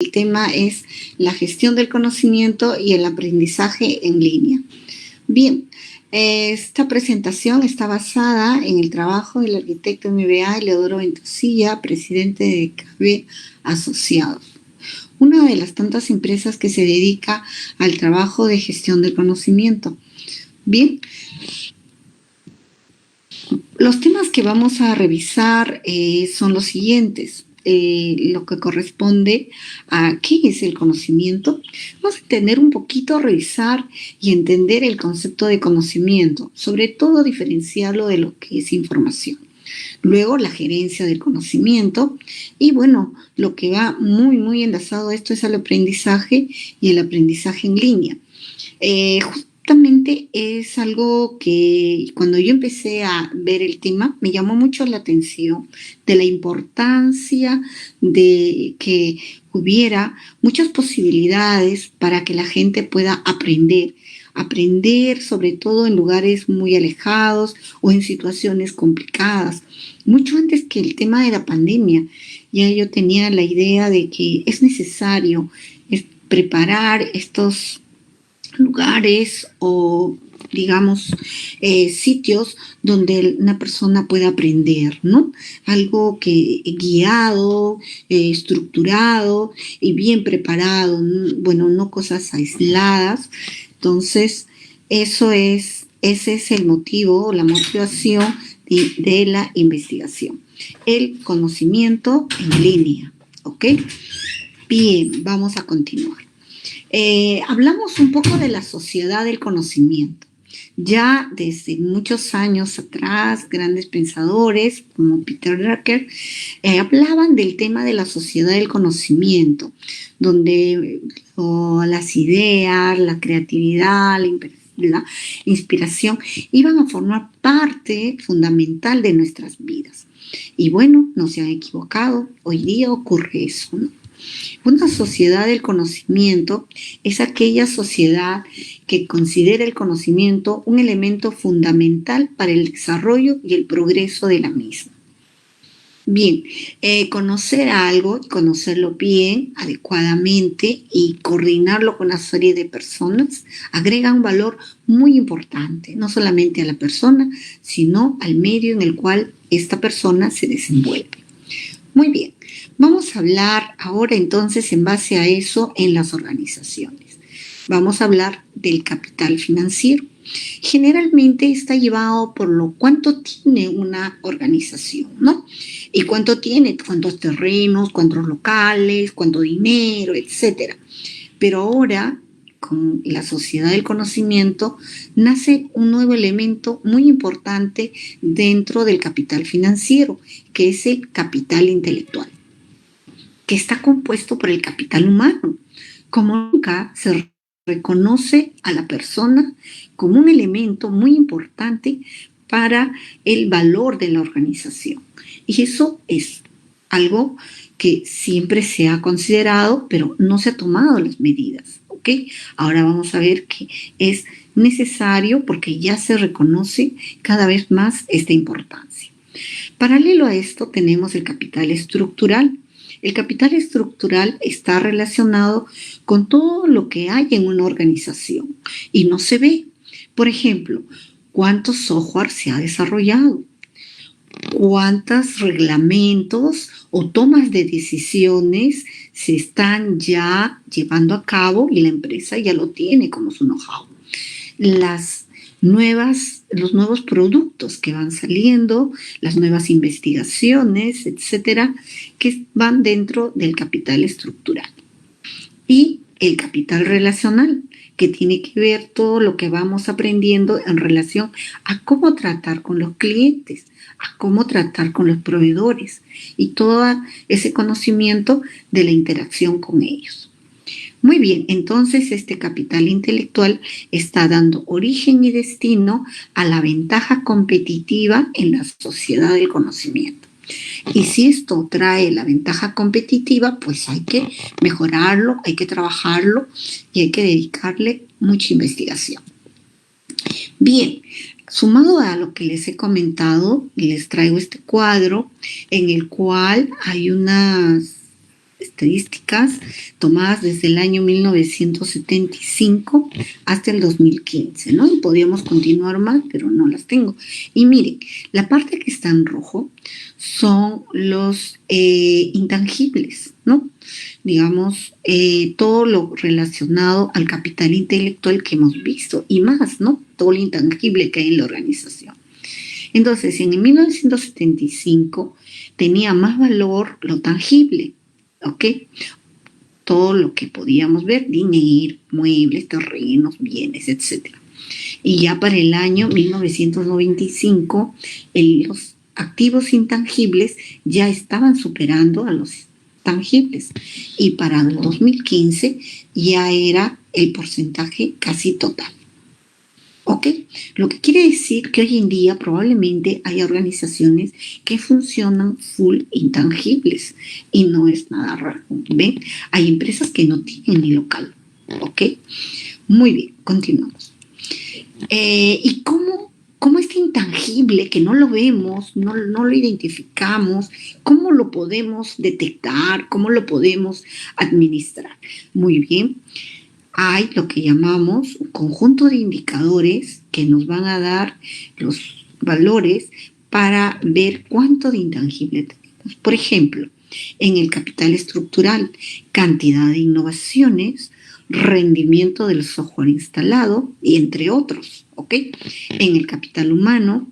El tema es la gestión del conocimiento y el aprendizaje en línea. Bien, esta presentación está basada en el trabajo del arquitecto MBA Eleodoro Ventosilla, presidente de KB Asociados, una de las tantas empresas que se dedica al trabajo de gestión del conocimiento. Bien, los temas que vamos a revisar son los siguientes. Lo que corresponde a qué es el conocimiento. Vamos a entender un poquito, revisar y entender el concepto de conocimiento, sobre todo diferenciarlo de lo que es información. Luego, la gerencia del conocimiento y, bueno, lo que va muy enlazado a esto es el aprendizaje y el aprendizaje en línea. Justamente es algo que cuando yo empecé a ver el tema me llamó mucho la atención de la importancia de que hubiera muchas posibilidades para que la gente pueda aprender sobre todo en lugares muy alejados o en situaciones complicadas. Mucho antes que el tema de la pandemia, ya yo tenía la idea de que es necesario preparar estos lugares o, digamos, sitios donde una persona pueda aprender, ¿no? Algo que guiado, estructurado y bien preparado, bueno, no cosas aisladas. Entonces, ese es el motivo, la motivación de la investigación. El conocimiento en línea, ¿ok? Bien, vamos a continuar. Hablamos un poco de la sociedad del conocimiento. Ya desde muchos años atrás, grandes pensadores como Peter Drucker hablaban del tema de la sociedad del conocimiento, donde las ideas, la creatividad, la inspiración iban a formar parte fundamental de nuestras vidas. Y bueno, no se han equivocado, hoy día ocurre eso, ¿no? Una sociedad del conocimiento es aquella sociedad que considera el conocimiento un elemento fundamental para el desarrollo y el progreso de la misma. Bien, conocer algo, conocerlo bien, adecuadamente y coordinarlo con una serie de personas agrega un valor muy importante, no solamente a la persona, sino al medio en el cual esta persona se desenvuelve. Muy bien, vamos a hablar ahora entonces en base a eso en las organizaciones. Vamos a hablar del capital financiero. Generalmente está llevado por lo cuánto tiene una organización, ¿no? Y cuánto tiene, cuántos terrenos, cuántos locales, cuánto dinero, etcétera. Pero ahora, con la sociedad del conocimiento, nace un nuevo elemento muy importante dentro del capital financiero, que es el capital intelectual, que está compuesto por el capital humano. Como nunca se reconoce a la persona como un elemento muy importante para el valor de la organización. Y eso es algo que siempre se ha considerado, pero no se ha tomado las medidas, ¿ok? Ahora vamos a ver que es necesario porque ya se reconoce cada vez más esta importancia. Paralelo a esto tenemos el capital estructural. El capital estructural está relacionado con todo lo que hay en una organización y no se ve. Por ejemplo, ¿cuántos software se ha desarrollado? ¿Cuántos reglamentos o tomas de decisiones se están ya llevando a cabo y la empresa ya lo tiene como su know-how? Los nuevos productos que van saliendo, las nuevas investigaciones, etcétera, que van dentro del capital estructural. Y el capital relacional, que tiene que ver todo lo que vamos aprendiendo en relación a cómo tratar con los clientes, a cómo tratar con los proveedores y todo ese conocimiento de la interacción con ellos. Muy bien, entonces este capital intelectual está dando origen y destino a la ventaja competitiva en la sociedad del conocimiento. Y si esto trae la ventaja competitiva, pues hay que mejorarlo, hay que trabajarlo y hay que dedicarle mucha investigación. Bien, sumado a lo que les he comentado, les traigo este cuadro en el cual hay unas estadísticas tomadas desde el año 1975 hasta el 2015, ¿no? Y podríamos continuar más, pero no las tengo. Y miren, la parte que está en rojo son los intangibles, ¿no? Digamos, todo lo relacionado al capital intelectual que hemos visto y más, ¿no? Todo lo intangible que hay en la organización. Entonces, en 1975 tenía más valor lo tangible, ¿ok? Todo lo que podíamos ver, dinero, muebles, terrenos, bienes, etc. Y ya para el año 1995, los activos intangibles ya estaban superando a los tangibles. Y para el 2015 ya era el porcentaje casi total. ¿Ok? Lo que quiere decir que hoy en día probablemente hay organizaciones que funcionan full intangibles y no es nada raro. ¿Ven? Hay empresas que no tienen ni local. ¿Ok? Muy bien, continuamos. ¿Y cómo este intangible que no lo vemos, no lo identificamos, cómo lo podemos detectar, cómo lo podemos administrar? Muy bien, hay lo que llamamos un conjunto de indicadores que nos van a dar los valores para ver cuánto de intangible tenemos. Por ejemplo, en el capital estructural, cantidad de innovaciones, rendimiento del software instalado y entre otros, ¿ok? En el capital humano,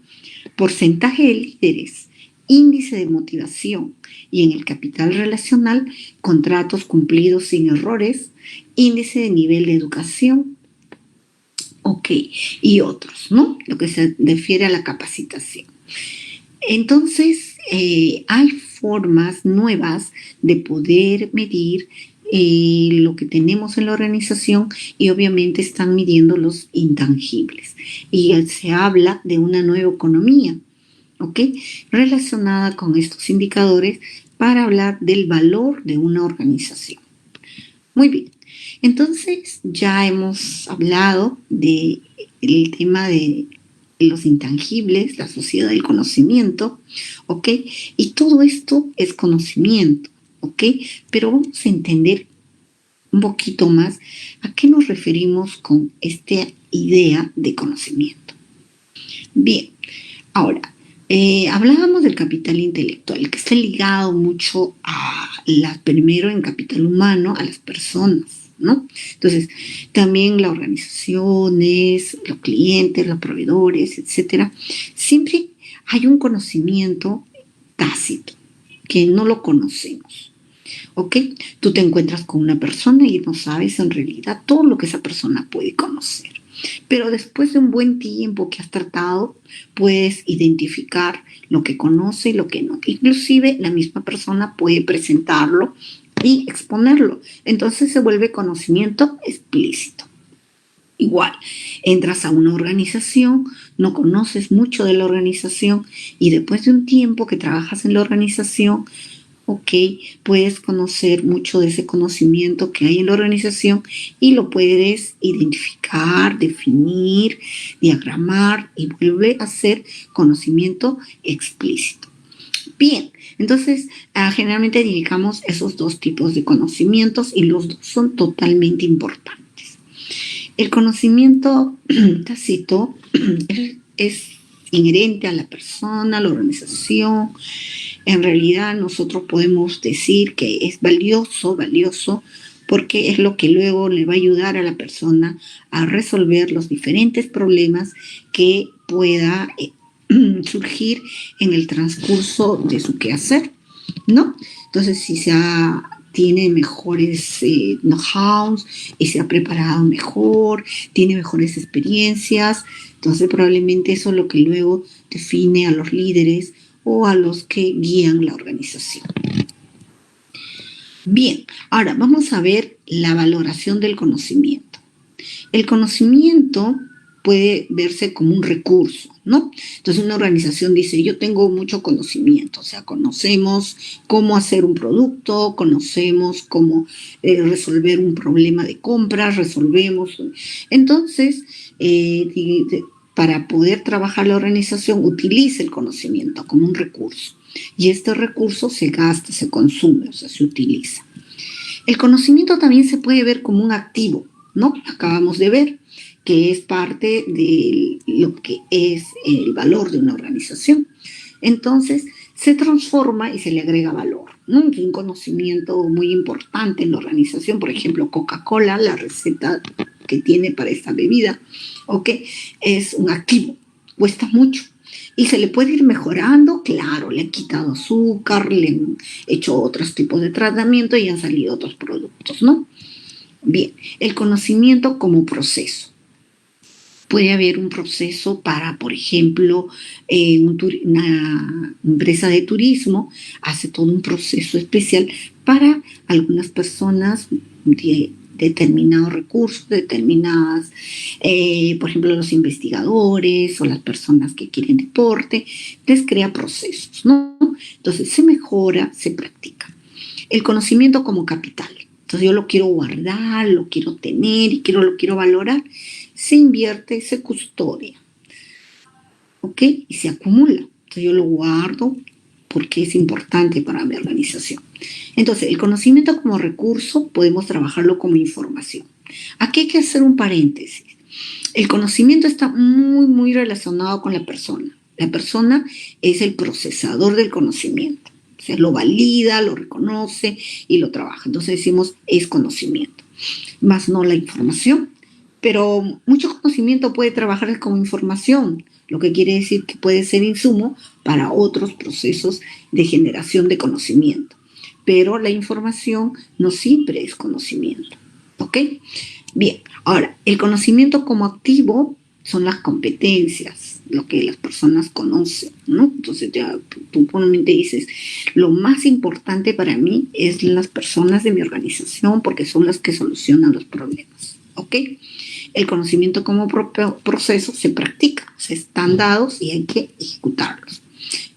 porcentaje de líderes, índice de motivación y en el capital relacional, contratos cumplidos sin errores, índice de nivel de educación, ok, y otros, ¿no? Lo que se refiere a la capacitación. Entonces, hay formas nuevas de poder medir lo que tenemos en la organización y obviamente están midiendo los intangibles. Y se habla de una nueva economía, ¿ok? Relacionada con estos indicadores para hablar del valor de una organización. Muy bien, entonces ya hemos hablado del tema de los intangibles, la sociedad del conocimiento, ¿ok? Y todo esto es conocimiento, ¿ok? Pero vamos a entender un poquito más a qué nos referimos con esta idea de conocimiento. Bien, ahora, hablábamos del capital intelectual, que está ligado mucho primero en capital humano, a las personas, ¿no? Entonces, también las organizaciones, los clientes, los proveedores, etcétera, siempre hay un conocimiento tácito, que no lo conocemos. ¿Ok? Tú te encuentras con una persona y no sabes en realidad todo lo que esa persona puede conocer. Pero después de un buen tiempo que has tratado, puedes identificar lo que conoce y lo que no. Inclusive la misma persona puede presentarlo y exponerlo. Entonces se vuelve conocimiento explícito. Igual, entras a una organización, no conoces mucho de la organización y después de un tiempo que trabajas en la organización, ok, puedes conocer mucho de ese conocimiento que hay en la organización y lo puedes identificar, definir, diagramar y vuelve a ser conocimiento explícito. Bien, entonces generalmente dedicamos esos dos tipos de conocimientos y los dos son totalmente importantes. El conocimiento tácito es inherente a la persona, a la organización. En realidad nosotros podemos decir que es valioso porque es lo que luego le va a ayudar a la persona a resolver los diferentes problemas que pueda surgir en el transcurso de su quehacer, ¿no? Entonces, si tiene mejores know-hows y se ha preparado mejor, tiene mejores experiencias, entonces probablemente eso es lo que luego define a los líderes o a los que guían la organización. Bien, ahora vamos a ver la valoración del conocimiento. El conocimiento puede verse como un recurso, ¿no? Entonces una organización dice, yo tengo mucho conocimiento, o sea, conocemos cómo hacer un producto, conocemos cómo resolver un problema de compras, resolvemos. Entonces, para poder trabajar la organización, utiliza el conocimiento como un recurso. Y este recurso se gasta, se consume, o sea, se utiliza. El conocimiento también se puede ver como un activo, ¿no? Acabamos de ver que es parte de lo que es el valor de una organización. Entonces, se transforma y se le agrega valor, ¿no? Es un conocimiento muy importante en la organización, por ejemplo, Coca-Cola, la receta que tiene para esta bebida, ¿ok? Es un activo, cuesta mucho. Y se le puede ir mejorando, claro, le han quitado azúcar, le han hecho otros tipos de tratamiento y han salido otros productos, ¿no? Bien, el conocimiento como proceso. Puede haber un proceso para, por ejemplo, una empresa de turismo hace todo un proceso especial para algunas personas de determinados recursos, determinadas, por ejemplo, los investigadores o las personas que quieren deporte, les crea procesos, ¿no? Entonces se mejora, se practica. El conocimiento como capital. Entonces yo lo quiero guardar, lo quiero tener y lo quiero valorar. Se invierte, se custodia, ¿ok? Y se acumula. Entonces yo lo guardo porque es importante para mi organización. Entonces, el conocimiento como recurso podemos trabajarlo como información. Aquí hay que hacer un paréntesis. El conocimiento está muy relacionado con la persona. La persona es el procesador del conocimiento. O sea, lo valida, lo reconoce y lo trabaja. Entonces decimos, es conocimiento. Más no la información. Pero mucho conocimiento puede trabajar como información, lo que quiere decir que puede ser insumo para otros procesos de generación de conocimiento. Pero la información no siempre es conocimiento. ¿Ok? Bien, ahora, el conocimiento como activo son las competencias, lo que las personas conocen, ¿no? Entonces ya tú probablemente dices, lo más importante para mí es las personas de mi organización porque son las que solucionan los problemas, ¿ok? El conocimiento como propio proceso se practica, se están dados y hay que ejecutarlos.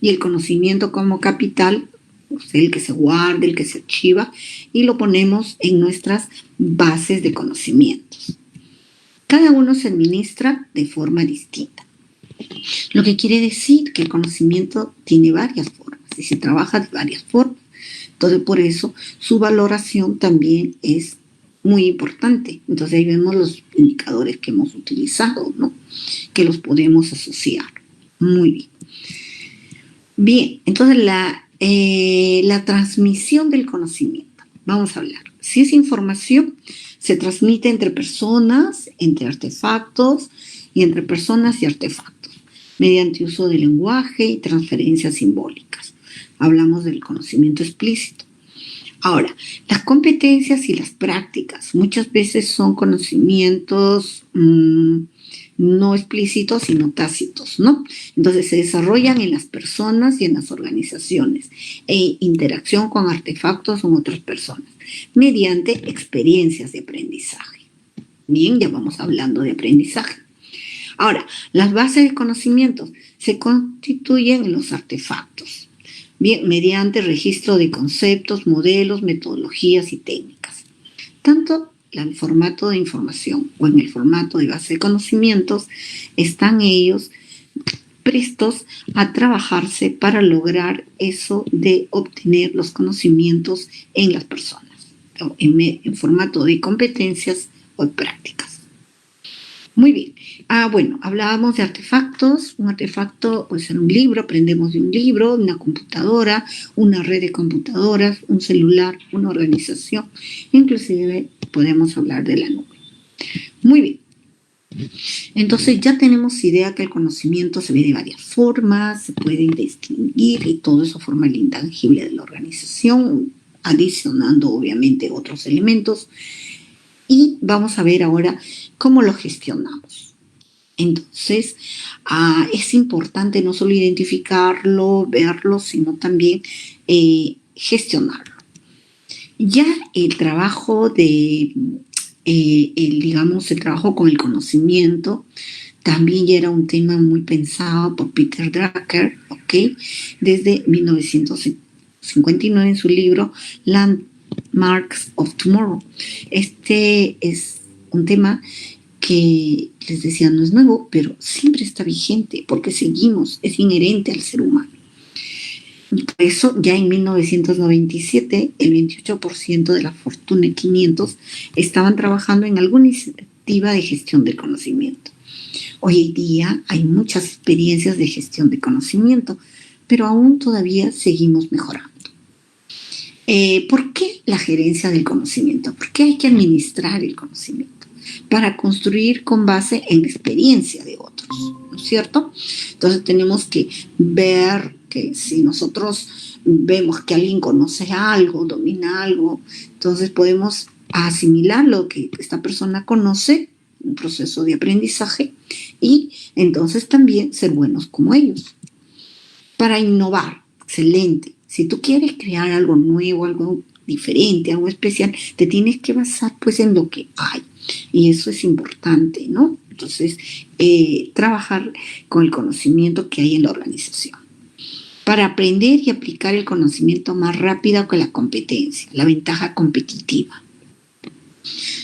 Y el conocimiento como capital, o sea, el que se guarda, el que se archiva y lo ponemos en nuestras bases de conocimientos. Cada uno se administra de forma distinta. Lo que quiere decir que el conocimiento tiene varias formas y se trabaja de varias formas. Entonces, por eso su valoración también es muy importante. Entonces, ahí vemos los indicadores que hemos utilizado, ¿no? Que los podemos asociar. Muy bien. Bien, entonces la transmisión del conocimiento. Vamos a hablar. Si es información, se transmite entre personas, entre artefactos y entre personas y artefactos, mediante uso de lenguaje y transferencias simbólicas. Hablamos del conocimiento explícito. Ahora, las competencias y las prácticas muchas veces son conocimientos no explícitos, sino tácitos, ¿no? Entonces se desarrollan en las personas y en las organizaciones e interacción con artefactos o otras personas mediante experiencias de aprendizaje. Bien, ya vamos hablando de aprendizaje. Ahora, las bases de conocimientos se constituyen en los artefactos. Bien, mediante registro de conceptos, modelos, metodologías y técnicas. Tanto en el formato de información o en el formato de base de conocimientos, están ellos prestos a trabajarse para lograr eso de obtener los conocimientos en las personas, en formato de competencias o de prácticas. Muy bien. Bueno, hablábamos de artefactos. Un artefacto puede ser un libro, aprendemos de un libro, una computadora, una red de computadoras, un celular, una organización. Inclusive podemos hablar de la nube. Muy bien. Entonces ya tenemos idea que el conocimiento se ve de varias formas, se puede distinguir y todo eso forma el intangible de la organización, adicionando obviamente otros elementos. Y vamos a ver ahora cómo lo gestionamos. Entonces, es importante no solo identificarlo, verlo, sino también gestionarlo. Ya el trabajo el trabajo con el conocimiento también ya era un tema muy pensado por Peter Drucker, ¿ok? Desde 1959 en su libro Landmarks of Tomorrow. Este es un tema que les decía no es nuevo, pero siempre está vigente porque seguimos, es inherente al ser humano. Por eso, ya en 1997, el 28% de la Fortune 500 estaban trabajando en alguna iniciativa de gestión del conocimiento. Hoy en día hay muchas experiencias de gestión de conocimiento, pero aún todavía seguimos mejorando. ¿Por qué la gerencia del conocimiento? ¿Por qué hay que administrar el conocimiento? Para construir con base en la experiencia de otros, ¿no es cierto? Entonces tenemos que ver que si nosotros vemos que alguien conoce algo, domina algo, entonces podemos asimilar lo que esta persona conoce, un proceso de aprendizaje, y entonces también ser buenos como ellos. Para innovar, excelente. Si tú quieres crear algo nuevo, algo diferente, algo especial, te tienes que basar pues en lo que hay. Y eso es importante, ¿no? Entonces, trabajar con el conocimiento que hay en la organización. Para aprender y aplicar el conocimiento más rápido que la competencia, la ventaja competitiva.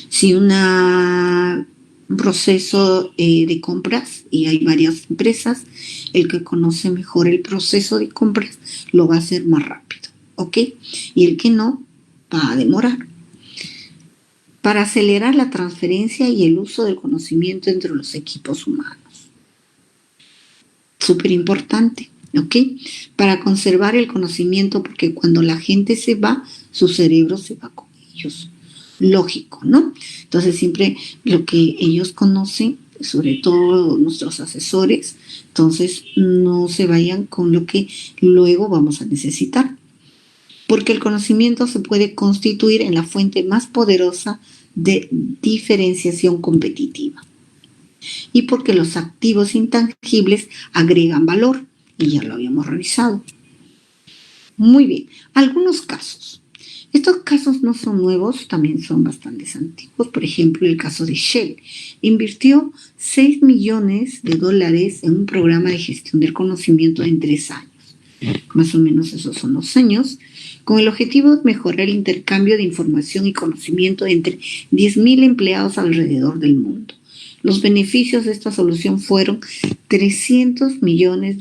Si un proceso de compras, y hay varias empresas, el que conoce mejor el proceso de compras lo va a hacer más rápido, ¿ok? Y el que no, va a demorar. Para acelerar la transferencia y el uso del conocimiento entre los equipos humanos. Súper importante, ¿ok? Para conservar el conocimiento, porque cuando la gente se va, su cerebro se va con ellos. Lógico, ¿no? Entonces siempre lo que ellos conocen, sobre todo nuestros asesores, entonces no se vayan con lo que luego vamos a necesitar. Porque el conocimiento se puede constituir en la fuente más poderosa de diferenciación competitiva. Y porque los activos intangibles agregan valor, y ya lo habíamos revisado. Muy bien, algunos casos. Estos casos no son nuevos, también son bastante antiguos. Por ejemplo, el caso de Shell. Invirtió $6 millones en un programa de gestión del conocimiento en 3 años. Más o menos esos son los años, con el objetivo de mejorar el intercambio de información y conocimiento entre 10.000 empleados alrededor del mundo. Los beneficios de esta solución fueron $300 millones,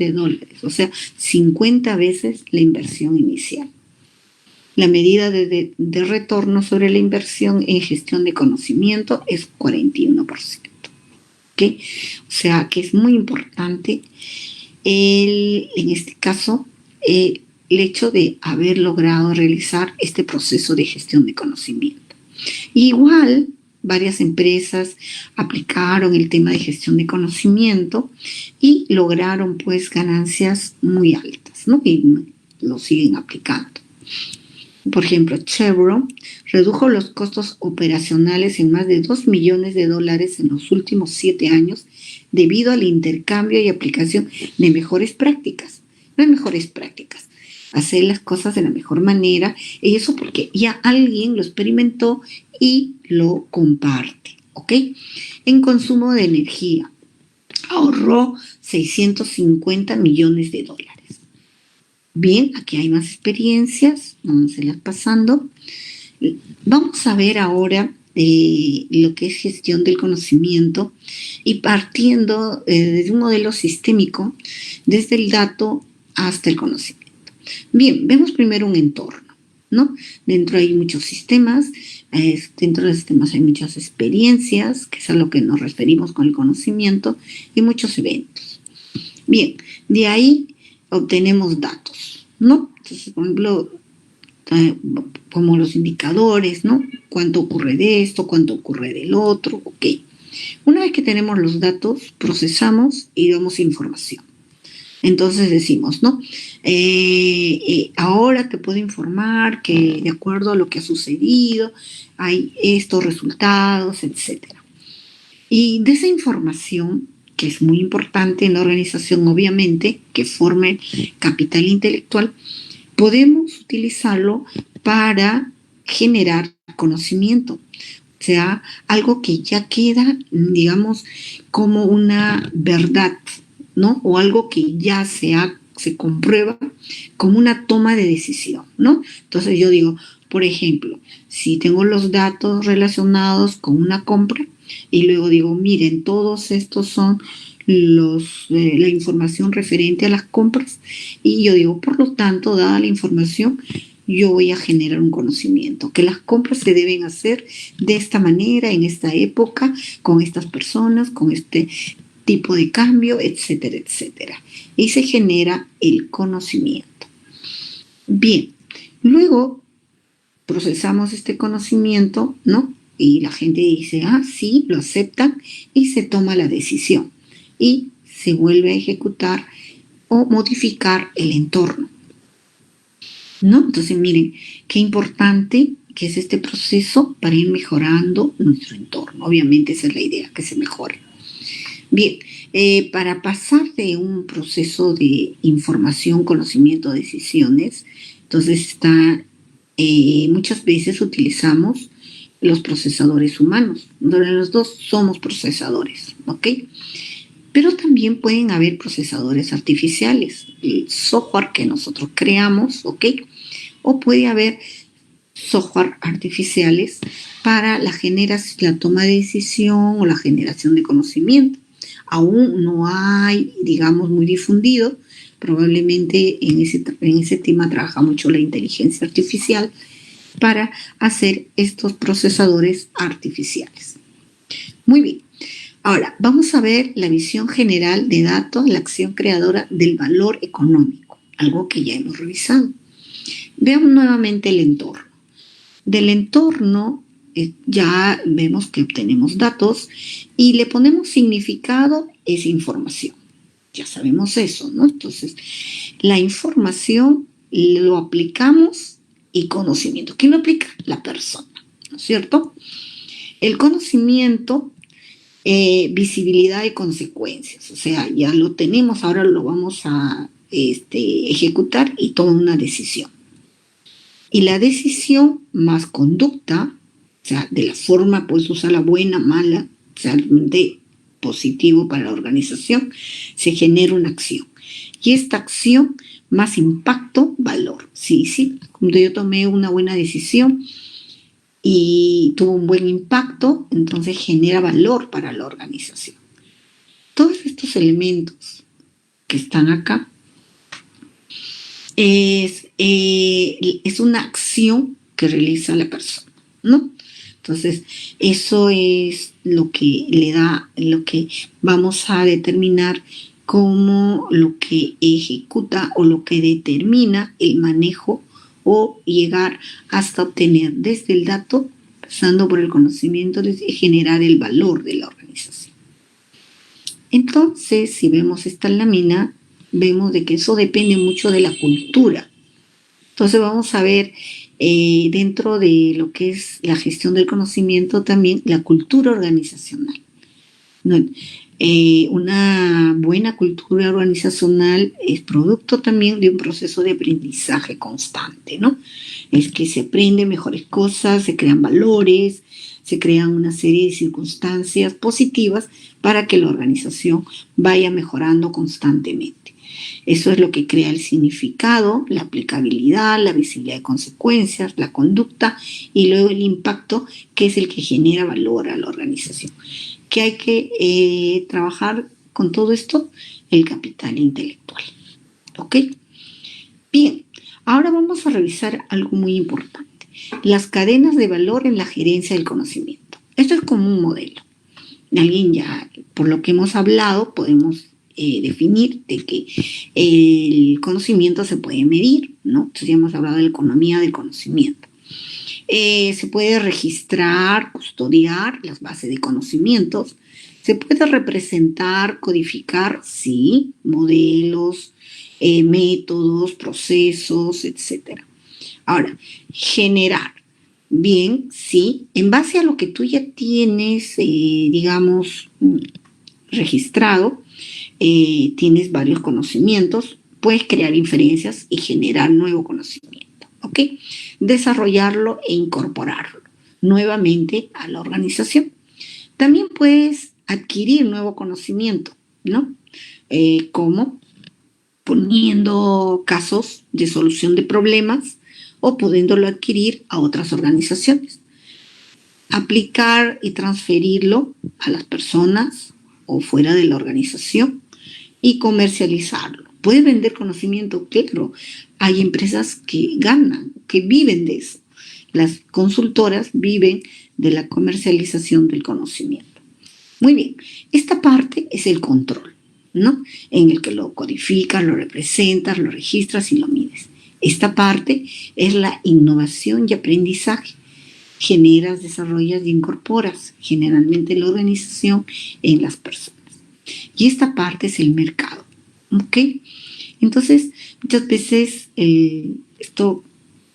o sea, 50 veces la inversión inicial. La medida de retorno sobre la inversión en gestión de conocimiento es 41%. ¿Okay? O sea, que es muy importante en este caso el hecho de haber logrado realizar este proceso de gestión de conocimiento. Igual, varias empresas aplicaron el tema de gestión de conocimiento y lograron pues ganancias muy altas, ¿no? Y lo siguen aplicando. Por ejemplo, Chevron redujo los costos operacionales en más de $2 millones en los últimos 7 años debido al intercambio y aplicación de mejores prácticas. No hay mejores prácticas, hacer las cosas de la mejor manera, y eso porque ya alguien lo experimentó y lo comparte, ¿ok? En consumo de energía, ahorró $650 millones. Bien, aquí hay más experiencias, vamos a irlas pasando. Vamos a ver ahora lo que es gestión del conocimiento y partiendo desde un modelo sistémico, desde el dato hasta el conocimiento. Bien, vemos primero un entorno, ¿no? Dentro hay muchos sistemas, dentro de los sistemas hay muchas experiencias, que es a lo que nos referimos con el conocimiento, y muchos eventos. Bien, de ahí obtenemos datos, ¿no? Entonces, por ejemplo, como los indicadores, ¿no? ¿Cuánto ocurre de esto? ¿Cuánto ocurre del otro? Ok. Una vez que tenemos los datos, procesamos y damos información. Entonces decimos, ¿no? Ahora te puedo informar que de acuerdo a lo que ha sucedido, hay estos resultados, etc. Y de esa información, que es muy importante en la organización, obviamente, que forme capital intelectual, podemos utilizarlo para generar conocimiento. O sea, algo que ya queda, digamos, como una verdad, ¿no? O algo que ya se comprueba como una toma de decisión, ¿no? Entonces yo digo, por ejemplo, si tengo los datos relacionados con una compra y luego digo, miren, todos estos son la información referente a las compras y yo digo, por lo tanto, dada la información, yo voy a generar un conocimiento, que las compras se deben hacer de esta manera, en esta época, con estas personas, con este tipo de cambio, etcétera, etcétera. Y se genera el conocimiento. Bien, luego procesamos este conocimiento, ¿no? Y la gente dice, ah, sí, lo aceptan y se toma la decisión. Y se vuelve a ejecutar o modificar el entorno, ¿no? Entonces, miren, qué importante que es este proceso para ir mejorando nuestro entorno. Obviamente esa es la idea, que se mejore. Bien, para pasar de un proceso de información, conocimiento, decisiones, entonces muchas veces utilizamos los procesadores humanos, donde los dos somos procesadores, ¿ok? Pero también pueden haber procesadores artificiales, el software que nosotros creamos, ¿ok? O puede haber software artificiales para la toma de decisión o la generación de conocimiento. Aún no hay, digamos, muy difundido. Probablemente en ese tema trabaja mucho la inteligencia artificial para hacer estos procesadores artificiales. Muy bien. Ahora, vamos a ver la visión general de datos, la acción creadora del valor económico, algo que ya hemos revisado. Veamos nuevamente el entorno. Del entorno ya vemos que obtenemos datos y le ponemos significado a esa información. Ya sabemos eso, ¿no? Entonces, la información lo aplicamos y conocimiento. ¿Quién lo aplica? La persona, ¿no es cierto? El conocimiento, visibilidad y consecuencias. O sea, ya lo tenemos, ahora lo vamos a ejecutar y tomar una decisión. Y la decisión más conducta, o sea, de la forma, puedes usarla buena, mala, o sea, de positivo para la organización, se genera una acción. Y esta acción más impacto, valor. Sí, cuando yo tomé una buena decisión y tuvo un buen impacto, entonces genera valor para la organización. Todos estos elementos que están acá es una acción que realiza la persona, ¿no? Entonces, eso es lo que le da, lo que vamos a determinar como lo que ejecuta o lo que determina el manejo o llegar hasta obtener desde el dato, pasando por el conocimiento, desde generar el valor de la organización. Entonces, si vemos esta lámina, vemos de que eso depende mucho de la cultura. Entonces vamos a ver dentro de lo que es la gestión del conocimiento también la cultura organizacional. Una buena cultura organizacional es producto también de un proceso de aprendizaje constante, ¿no? Es que se aprenden mejores cosas, se crean valores, se crean una serie de circunstancias positivas para que la organización vaya mejorando constantemente. Eso es lo que crea el significado, la aplicabilidad, la visibilidad de consecuencias, la conducta y luego el impacto, que es el que genera valor a la organización. ¿Qué hay que trabajar con todo esto? El capital intelectual. ¿Ok? Bien, ahora vamos a revisar algo muy importante. Las cadenas de valor en la gerencia del conocimiento. Esto es como un modelo. Alguien ya, por lo que hemos hablado, podemos definir de que el conocimiento se puede medir, ¿no? Entonces ya hemos hablado de la economía del conocimiento. Se puede registrar, custodiar las bases de conocimientos. Se puede representar, codificar, sí, modelos, métodos, procesos, etc. Ahora, generar. Bien, sí, en base a lo que tú ya tienes, digamos, registrado, tienes varios conocimientos, puedes crear inferencias y generar nuevo conocimiento, ¿ok? Desarrollarlo e incorporarlo nuevamente a la organización. También puedes adquirir nuevo conocimiento, ¿no? Como poniendo casos de solución de problemas o pudiéndolo adquirir a otras organizaciones. Aplicar y transferirlo a las personas o fuera de la organización y comercializarlo. Puedes vender conocimiento, claro. Hay empresas que ganan, que viven de eso. Las consultoras viven de la comercialización del conocimiento. Muy bien, esta parte es el control, ¿no? En el que lo codificas, lo representas, lo registras y lo mides. Esta parte es la innovación y aprendizaje. Generas, desarrollas y incorporas generalmente la organización en las personas. Y esta parte es el mercado, ¿ok? Entonces, muchas veces esto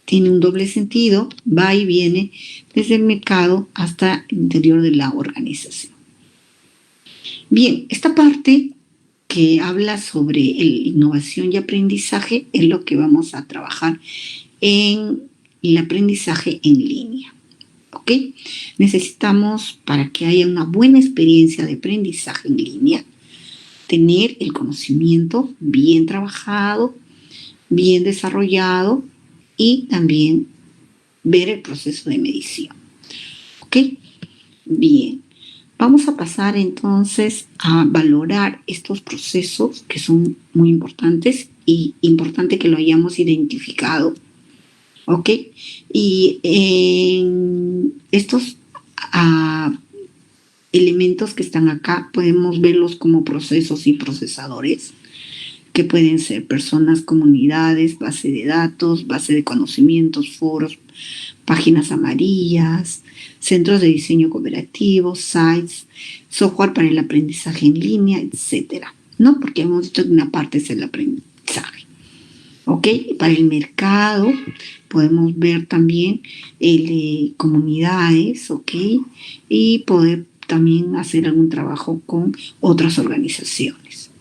tiene un doble sentido, va y viene desde el mercado hasta el interior de la organización. Bien, esta parte que habla sobre innovación y aprendizaje es lo que vamos a trabajar en el aprendizaje en línea. ¿Ok? Necesitamos, para que haya una buena experiencia de aprendizaje en línea, tener el conocimiento bien trabajado, bien desarrollado y también ver el proceso de medición. ¿Ok? Bien. Vamos a pasar entonces a valorar estos procesos que son muy importantes y importante que lo hayamos identificado. ¿Ok? Y en estos elementos que están acá podemos verlos como procesos y procesadores, que pueden ser personas, comunidades, base de datos, base de conocimientos, foros, páginas amarillas, centros de diseño cooperativo, sites, software para el aprendizaje en línea, etcétera, ¿no? Porque hemos dicho que una parte es el aprendizaje. ¿Ok? Para el mercado podemos ver también comunidades, ¿ok? Y poder también hacer algún trabajo con otras organizaciones.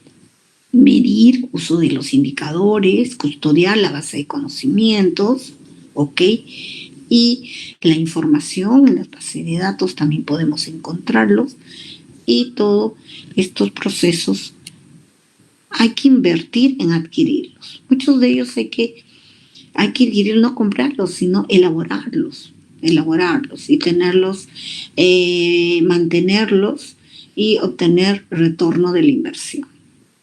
Medir uso de los indicadores, custodiar la base de conocimientos, ¿ok? Y la información en las bases de datos también podemos encontrarlos, y todos estos procesos hay que invertir en adquirirlos. Muchos de ellos hay que adquirirlos, no comprarlos, sino elaborarlos y tenerlos, mantenerlos y obtener retorno de la inversión.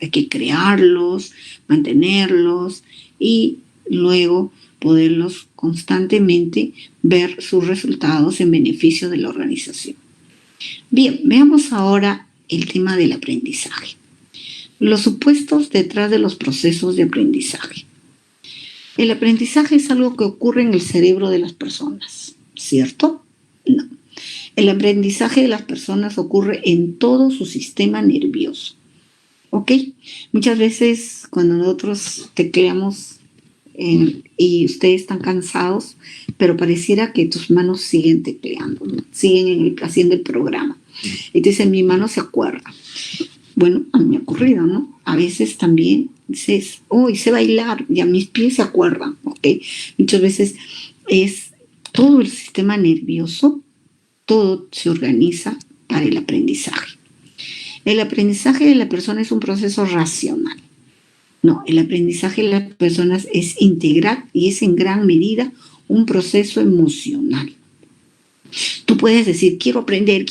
Hay que crearlos, mantenerlos y luego poderlos constantemente ver sus resultados en beneficio de la organización. Bien, veamos ahora el tema del aprendizaje. Los supuestos detrás de los procesos de aprendizaje. El aprendizaje es algo que ocurre en el cerebro de las personas, ¿cierto? No. El aprendizaje de las personas ocurre en todo su sistema nervioso. ¿Ok? Muchas veces cuando nosotros tecleamos y ustedes están cansados, pero pareciera que tus manos siguen tecleando, ¿no? Siguen haciendo el programa. Entonces mi mano se acuerda. Bueno, a mí me ha ocurrido, ¿no? A veces también dices, sé bailar, ya mis pies se acuerdan, ¿ok? Muchas veces es todo el sistema nervioso, todo se organiza para el aprendizaje. El aprendizaje de la persona es un proceso racional. No, el aprendizaje de las personas es integral y es en gran medida un proceso emocional. Tú puedes decir, quiero aprender,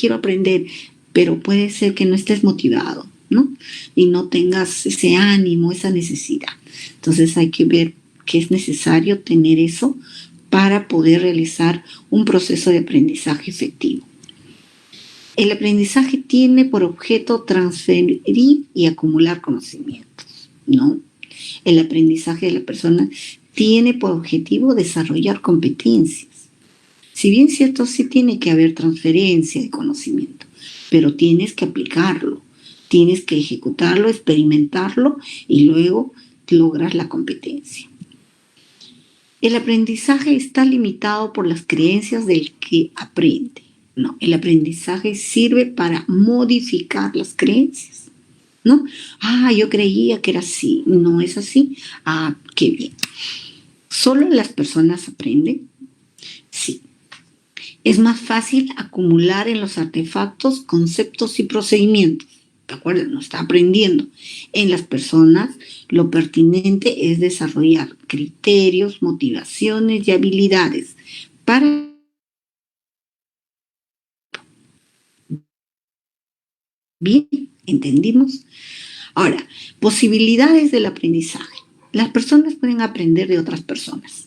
pero puede ser que no estés motivado, ¿no? Y no tengas ese ánimo, esa necesidad. Entonces hay que ver que es necesario tener eso para poder realizar un proceso de aprendizaje efectivo. El aprendizaje tiene por objeto transferir y acumular conocimientos, ¿no? El aprendizaje de la persona tiene por objetivo desarrollar competencias. Si bien es cierto, sí tiene que haber transferencia de conocimiento, pero tienes que aplicarlo, tienes que ejecutarlo, experimentarlo y luego lograr la competencia. El aprendizaje está limitado por las creencias del que aprende. No, el aprendizaje sirve para modificar las creencias, ¿no? Yo creía que era así, no es así. Qué bien. ¿Solo las personas aprenden? Sí. Es más fácil acumular en los artefactos conceptos y procedimientos. ¿De acuerdo? No está aprendiendo. En las personas, lo pertinente es desarrollar criterios, motivaciones y habilidades para Bien, ¿entendimos? Ahora, posibilidades del aprendizaje. Las personas pueden aprender de otras personas,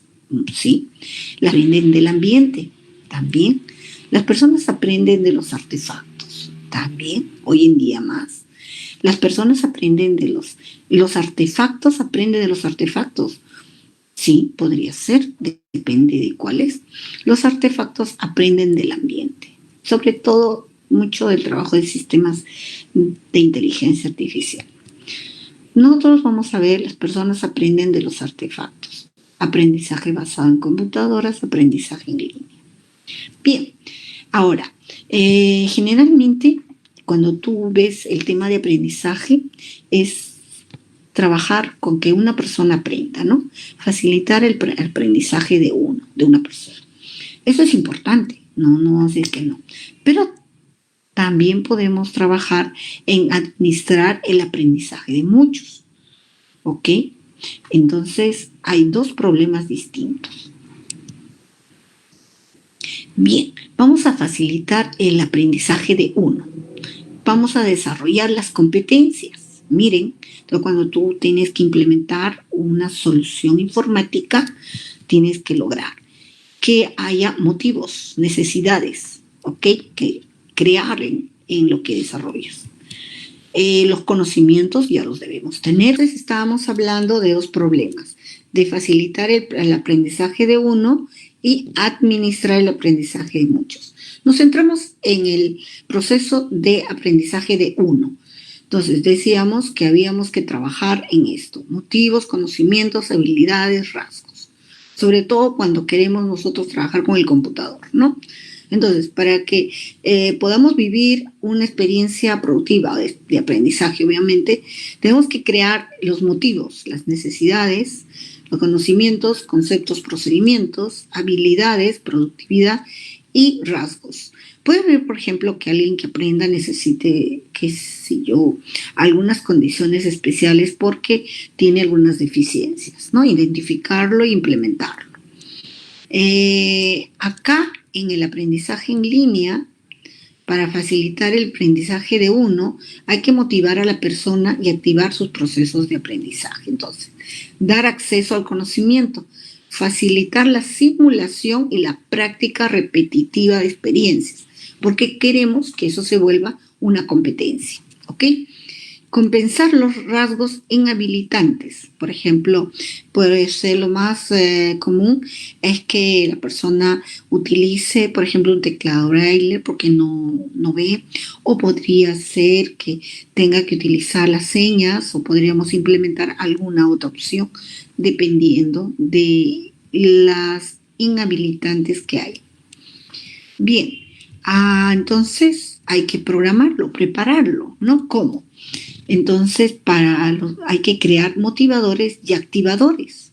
¿sí? Las aprenden del ambiente, también. Las personas aprenden de los artefactos, también, hoy en día más. Las personas aprenden de los artefactos, aprenden de los artefactos. Sí, podría ser, depende de cuáles. Los artefactos aprenden del ambiente, sobre todo mucho del trabajo de sistemas de inteligencia artificial. Nosotros vamos a ver, las personas aprenden de los artefactos. Aprendizaje basado en computadoras, aprendizaje en línea. Bien, ahora, generalmente cuando tú ves el tema de aprendizaje es trabajar con que una persona aprenda, ¿no? Facilitar el aprendizaje de una persona. Eso es importante, no decir que no. Pero también podemos trabajar en administrar el aprendizaje de muchos, ¿ok? Entonces, hay dos problemas distintos. Bien, vamos a facilitar el aprendizaje de uno. Vamos a desarrollar las competencias. Miren, entonces cuando tú tienes que implementar una solución informática, tienes que lograr que haya motivos, necesidades, ¿ok? Que crear en lo que desarrollas. Los conocimientos ya los debemos tener. Entonces estábamos hablando de dos problemas, de facilitar el aprendizaje de uno y administrar el aprendizaje de muchos. Nos centramos en el proceso de aprendizaje de uno. Entonces decíamos que habíamos que trabajar en esto, motivos, conocimientos, habilidades, rasgos. Sobre todo cuando queremos nosotros trabajar con el computador, ¿no? Entonces, para que podamos vivir una experiencia productiva de aprendizaje, obviamente, tenemos que crear los motivos, las necesidades, los conocimientos, conceptos, procedimientos, habilidades, productividad y rasgos. Puede haber, por ejemplo, que alguien que aprenda necesite, qué sé yo, algunas condiciones especiales porque tiene algunas deficiencias, ¿no? Identificarlo e implementarlo. Acá, en el aprendizaje en línea, para facilitar el aprendizaje de uno, hay que motivar a la persona y activar sus procesos de aprendizaje. Entonces, dar acceso al conocimiento, facilitar la simulación y la práctica repetitiva de experiencias, porque queremos que eso se vuelva una competencia, ¿ok? Compensar los rasgos inhabilitantes. Por ejemplo, puede ser lo más común es que la persona utilice, por ejemplo, un teclado braille porque no ve, o podría ser que tenga que utilizar las señas, o podríamos implementar alguna otra opción dependiendo de las inhabilitantes que hay. Bien, entonces hay que programarlo, prepararlo, ¿no? ¿Cómo? Entonces, hay que crear motivadores y activadores.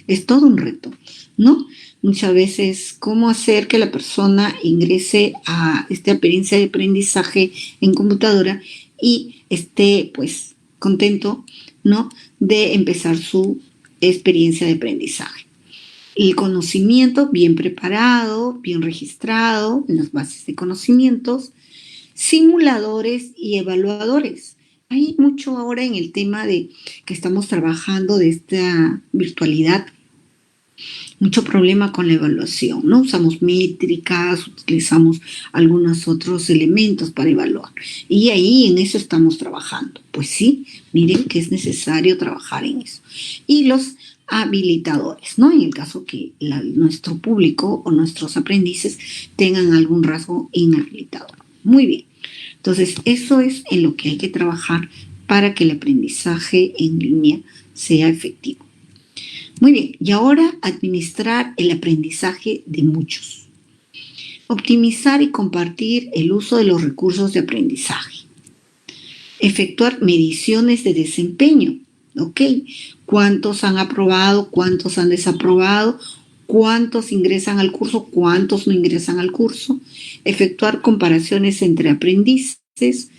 Es todo un reto, ¿no? Muchas veces, ¿cómo hacer que la persona ingrese a esta experiencia de aprendizaje en computadora y esté, pues, contento, ¿no? De empezar su experiencia de aprendizaje. El conocimiento bien preparado, bien registrado en las bases de conocimientos, simuladores y evaluadores. Hay mucho ahora en el tema de que estamos trabajando de esta virtualidad, mucho problema con la evaluación, ¿no? Usamos métricas, utilizamos algunos otros elementos para evaluar. Y ahí en eso estamos trabajando. Pues sí, miren que es necesario trabajar en eso. Y los habilitadores, ¿no? En el caso que nuestro público o nuestros aprendices tengan algún rasgo inhabilitador. Muy bien. Entonces, eso es en lo que hay que trabajar para que el aprendizaje en línea sea efectivo. Muy bien, y ahora administrar el aprendizaje de muchos. Optimizar y compartir el uso de los recursos de aprendizaje. Efectuar mediciones de desempeño, ¿ok? ¿Cuántos han aprobado? ¿Cuántos han desaprobado? ¿Cuántos ingresan al curso? ¿Cuántos no ingresan al curso? Efectuar comparaciones entre aprendices,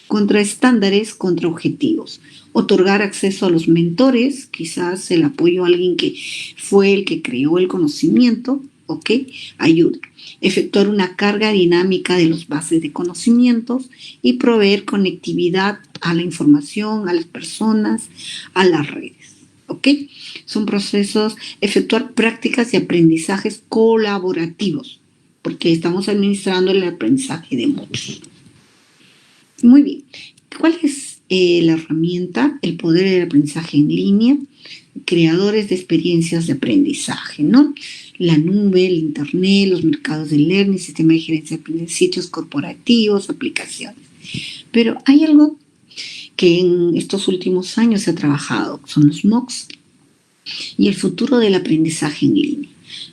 contra estándares, contra objetivos. Otorgar acceso a los mentores, quizás el apoyo a alguien que fue el que creó el conocimiento, ¿ok? Ayuda. Efectuar una carga dinámica de los bases de conocimientos y proveer conectividad a la información, a las personas, a las redes, ¿ok? Son procesos, efectuar prácticas y aprendizajes colaborativos, porque estamos administrando el aprendizaje de muchos. Muy bien. ¿Cuál es la herramienta? El poder del aprendizaje en línea, creadores de experiencias de aprendizaje, ¿no? La nube, el internet, los mercados de learning, sistema de gerencia de sitios corporativos, aplicaciones. Pero hay algo que en estos últimos años se ha trabajado, son los MOOCs y el futuro del aprendizaje en línea.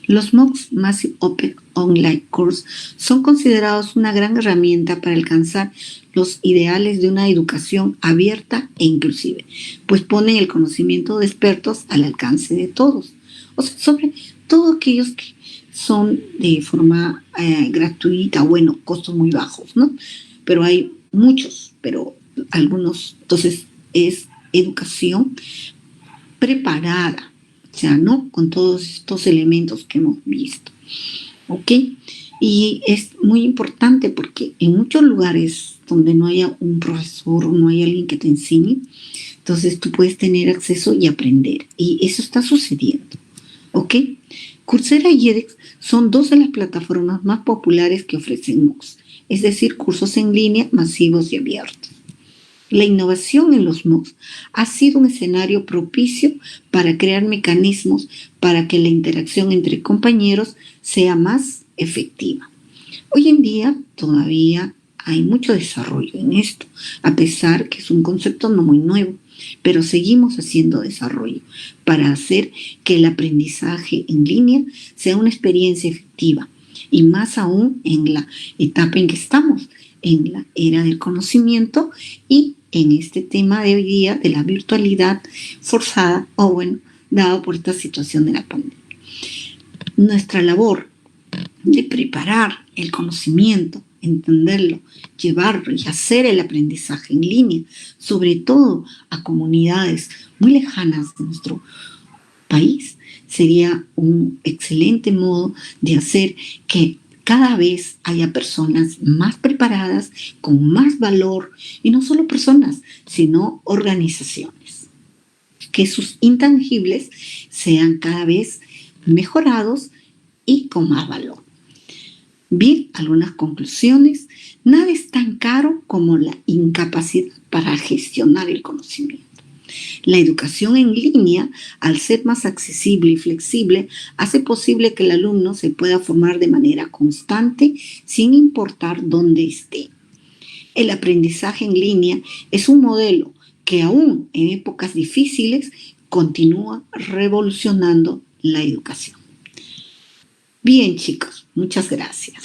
Los MOOCs, Massive Open Online Course, son considerados una gran herramienta para alcanzar los ideales de una educación abierta e inclusive, pues ponen el conocimiento de expertos al alcance de todos. O sea, sobre todo aquellos que son de forma gratuita, bueno, costos muy bajos, ¿no? Pero hay muchos, pero algunos, entonces es educación preparada, o sea, ¿no? Con todos estos elementos que hemos visto, ¿ok? Y es muy importante porque en muchos lugares donde no haya un profesor o no hay alguien que te enseñe, entonces tú puedes tener acceso y aprender. Y eso está sucediendo, ¿ok? Coursera y edX son dos de las plataformas más populares que ofrecen MOOCs, es decir, cursos en línea masivos y abiertos. La innovación en los MOOCs ha sido un escenario propicio para crear mecanismos para que la interacción entre compañeros sea más efectiva. Hoy en día todavía hay mucho desarrollo en esto, a pesar que es un concepto no muy nuevo, pero seguimos haciendo desarrollo para hacer que el aprendizaje en línea sea una experiencia efectiva y más aún en la etapa en que estamos, en la era del conocimiento y en este tema de hoy día de la virtualidad forzada o bueno, dado por esta situación de la pandemia. Nuestra labor de preparar el conocimiento, entenderlo, llevarlo y hacer el aprendizaje en línea, sobre todo a comunidades muy lejanas de nuestro país, sería un excelente modo de hacer que cada vez haya personas más preparadas, con más valor, y no solo personas, sino organizaciones. Que sus intangibles sean cada vez mejorados y con más valor. Bien, algunas conclusiones. Nada es tan caro como la incapacidad para gestionar el conocimiento. La educación en línea, al ser más accesible y flexible, hace posible que el alumno se pueda formar de manera constante sin importar dónde esté. El aprendizaje en línea es un modelo que aún en épocas difíciles continúa revolucionando la educación. Bien, chicos, muchas gracias.